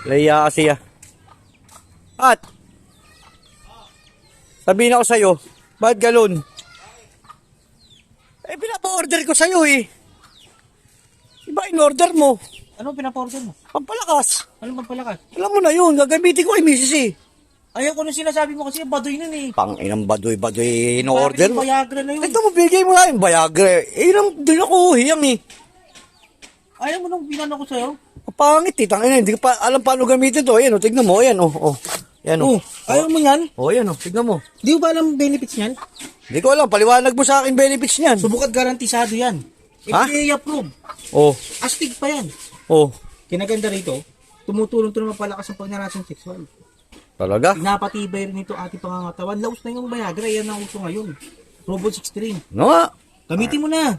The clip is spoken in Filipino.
Laya kasi ah. At, sabihin ako sa'yo, bakit galon? Eh, pinapa-order ko sa'yo eh. Iba in-order mo. Ano pinaporder mo? Pampalakas. Ano magpalakas? Alam mo na yun, gagamitin ko ay misis eh. Ayaw ko nung sinasabi mo kasi baduy nun eh. Pang-inang baduy-baduy in-order mo. Viagra na yun. Ito mo, bigay mo lang yung Viagra. Eh, doon ako hiyang eh. Ayaw mo nung binano ko sa'yo. Pangit eh, tangina, hindi ko pa alam paano gamitin to. Ayan o, tignan mo, ayan o. Ayan o. Ayaw mo yan? Ayan o, tignan mo. Di mo ba alam benefits niyan? Hindi ko alam, paliwanag mo sa akin benefits niyan. Subukat garantisado yan. Ha? FDA approved. Oh, Astig pa yan. oh. Kinaganda rito, tumutulong to na mapalakas ang pagnanasang sexual. Talaga? Pinapatibay rin ito ating pangangatawan. Laos na yung Viagra, yan ang uso ngayon. Provo 63. No nga. Gamitin mo na.